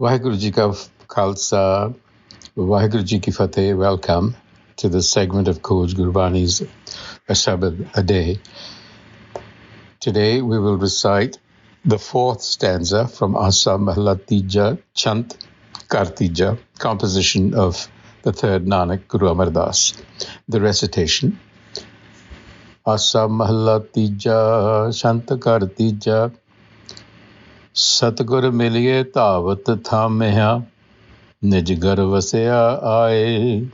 Waheguru Ji Ka Khalsa, Waheguru Ji Ki Fateh. Welcome to this segment of Coach Gurbani's a-sabad-a-day. Today we will recite the fourth stanza from Asa Mahla Tija Chant Kartija, composition of the third Nanak, Guru Amar Das. The recitation: Asa Mahla Tija Chant Kartija, Satgur Miliai Dhavat Thanmhia, निज घर वसया आए.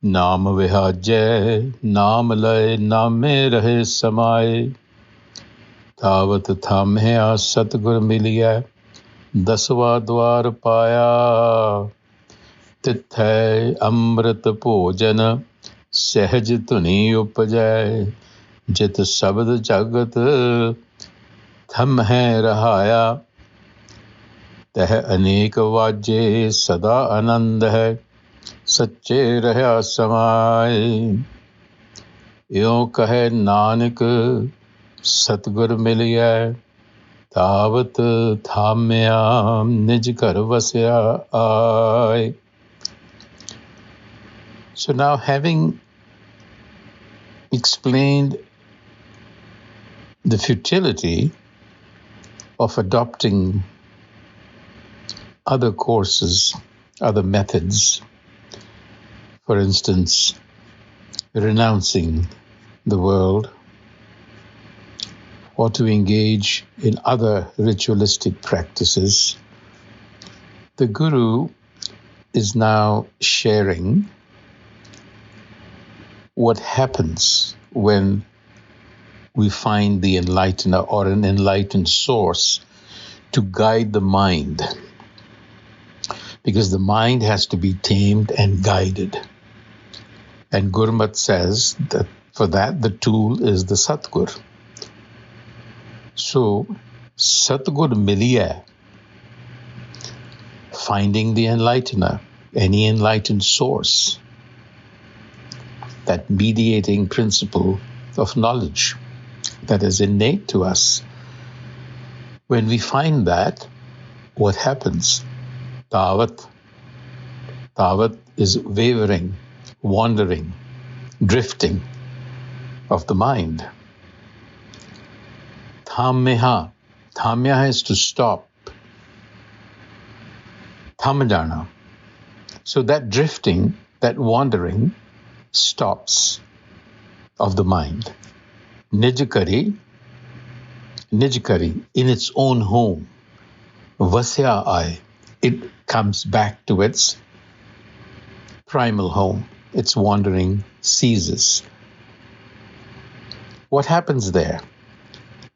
नाम विहाजय नाम लय नामे रहे समाए. धावत थाम्या सतगुर मिलिया, दसवा द्वार पाया. तिथै अमृत भोजन सहज धुनि उपजय. जित शब्द जगत थम है रहाया. तह अनेक वाजे सदा आनंद है. सच्चे रहा समाय. यों कहे नानक सतगुर मिलिया, धावत थाम्या निज घर वसया आय. So now, having explained the futility of adopting other courses, other methods, for instance, renouncing the world, or to engage in other ritualistic practices, the Guru is now sharing what happens when we find the enlightener or an enlightened source to guide the mind. Because the mind has to be tamed and guided. And Gurmat says that for that the tool is the Satgur. So, Satgur Miliai, finding the enlightener, any enlightened source, that mediating principle of knowledge that is innate to us. When we find that, what happens? Dhavat. Dhavat is wavering, wandering, drifting of the mind. Thammeha. Thammeha is to stop. Thamjana. So that drifting, that wandering, stops of the mind. Nijkari, in its own home. Vasya ay. It comes back to its primal home. Its wandering ceases. What happens there?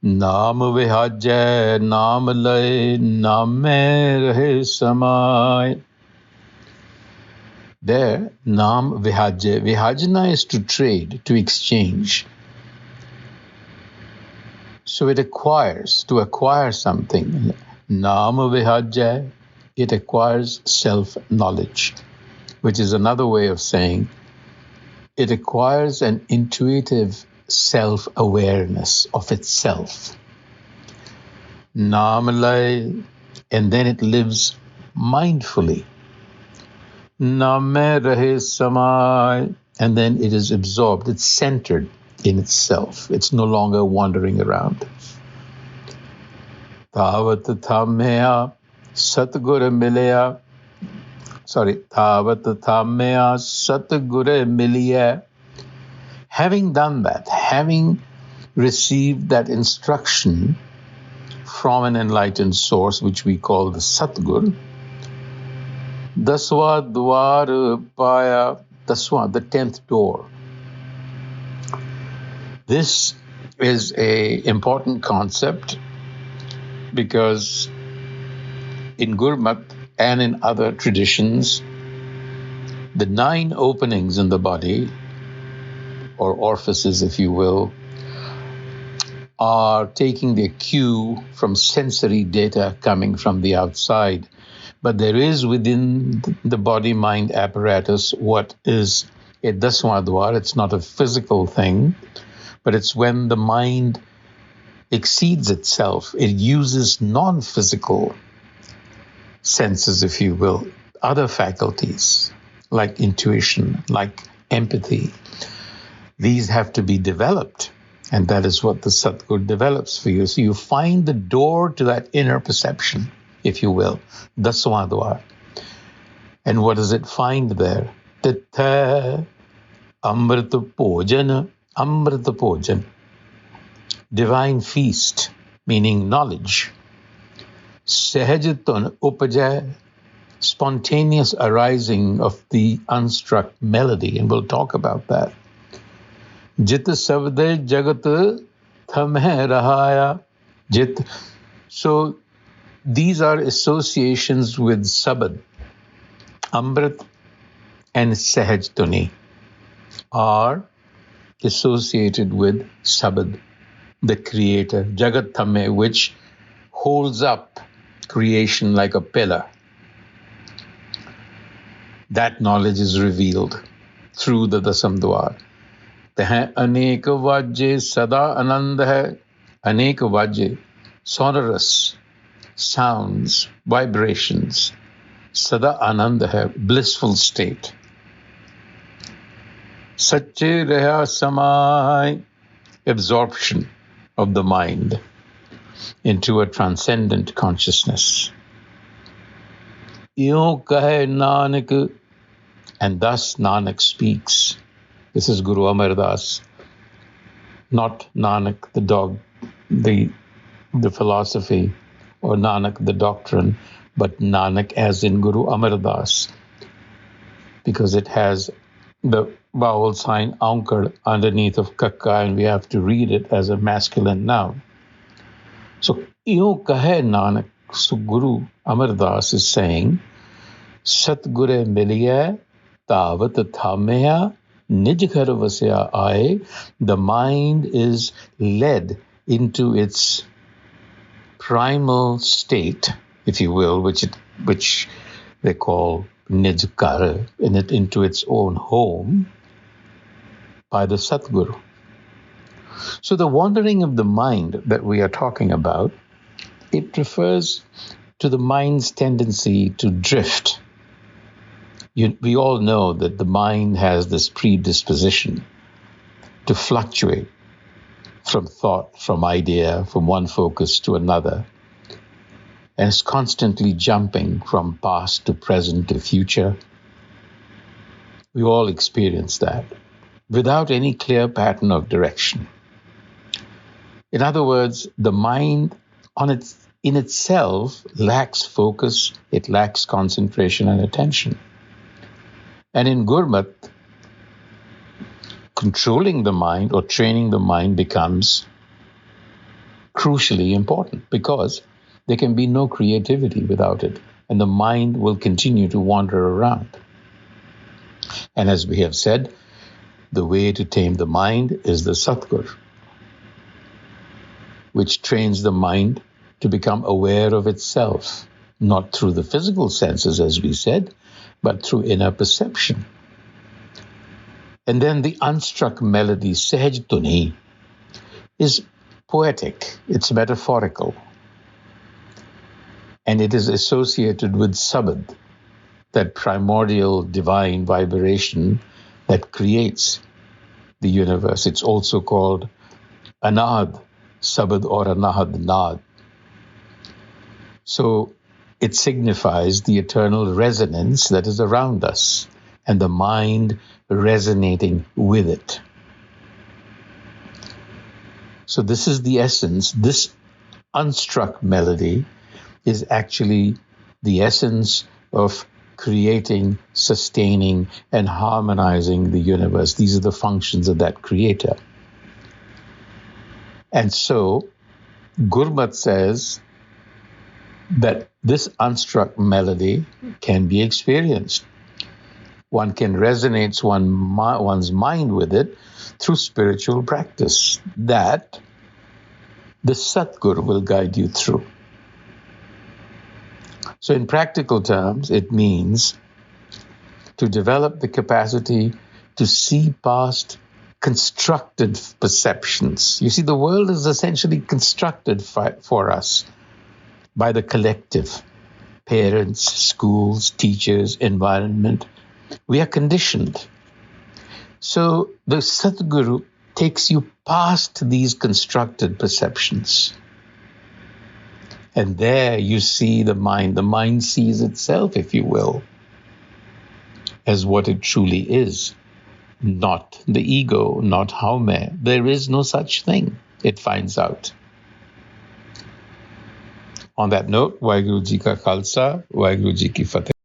Naam vihajay, naam lay, naame rahe samay. There, naam vihajay. Vihajana is to trade, to exchange. So it acquires, to acquire something. Naam vihajay. It acquires self-knowledge, which is another way of saying it acquires an intuitive self-awareness of itself. Namalai, and then it lives mindfully. Name rahe samay, and then it is absorbed, it's centered in itself. It's no longer wandering around. Dhavat Thanmhia Satgur Miliai. Dhavat Thanmhia Satgur Miliai. Having done that, having received that instruction from an enlightened source, which we call the Satgur, Daswa Dwar Paya, Daswa, the 10th door. This is an important concept because in Gurmat and in other traditions, the 9 openings in the body, or orifices if you will, are taking their cue from sensory data coming from the outside. But there is within the body-mind apparatus what is a daswadwar. It's not a physical thing, but it's when the mind exceeds itself. It uses non-physical senses, if you will, other faculties like intuition, like empathy. These have to be developed, and that is what the Satgur develops for you. So you find the door to that inner perception, if you will, Daswaं Dwar. And what does it find there? Titha Amrita Bhojan, divine feast, meaning knowledge. Sahajatun Upajay, spontaneous arising of the unstruck melody, and we'll talk about that. Jit sabad-a-day jagat thamhia rahaya. Jit. So these are associations with sabad. Amrit and Sahaj Tuni are associated with sabad, the creator, jagat thamhia, which holds up creation like a pillar. That knowledge is revealed through the Dasam Dwar. Teh anek vajje sada anand hai. Anek vajje, sonorous sounds, vibrations. Sada anand hai, blissful state. Sache reha samay, absorption of the mind into a transcendent consciousness. Yon kahe Nanak, and thus Nanak speaks. This is Guru Amar Das, not Nanak the dog, the philosophy, or Nanak the doctrine, but Nanak as in Guru Amar Das, because it has the vowel sign ankar underneath of kakka, and we have to read it as a masculine noun. So, Yon kahe Nanak, so Guru Amar Das is saying, Satgur Miliai Dhavat Thanmhia Nij ghar vasya aaye. The mind is led into its primal state, if you will, which they call Nij ghar, into its own home by the Satguru. So the wandering of the mind that we are talking about, it refers to the mind's tendency to drift. We all know that the mind has this predisposition to fluctuate from thought, from idea, from one focus to another, and is constantly jumping from past to present to future. We all experience that without any clear pattern of direction. In other words, the mind in itself lacks focus, it lacks concentration and attention. And in Gurmat, controlling the mind or training the mind becomes crucially important, because there can be no creativity without it, and the mind will continue to wander around. And as we have said, the way to tame the mind is the Satgur, which trains the mind to become aware of itself, not through the physical senses, as we said, but through inner perception. And then the unstruck melody, Sahaj Tuni, is poetic, it's metaphorical, and it is associated with sabad, that primordial divine vibration that creates the universe. It's also called anahad sabad or anahad nad. So it signifies the eternal resonance that is around us and the mind resonating with it. So this is the essence. This unstruck melody is actually the essence of creating, sustaining, and harmonizing the universe. These are the functions of that creator. And so Gurmat says that this unstruck melody can be experienced. One can resonate one's mind with it through spiritual practice that the Satgur will guide you through. So in practical terms, it means to develop the capacity to see past constructed perceptions. You see, the world is essentially constructed for us by the collective, parents, schools, teachers, environment. We are conditioned. So the Satguru takes you past these constructed perceptions. And there you see the mind. The mind sees itself, if you will, as what it truly is. Not the ego, not how may. There is no such thing, it finds out. On that note, Waheguru Ji Ka Khalsa, Waheguru Ji Ki Fateh.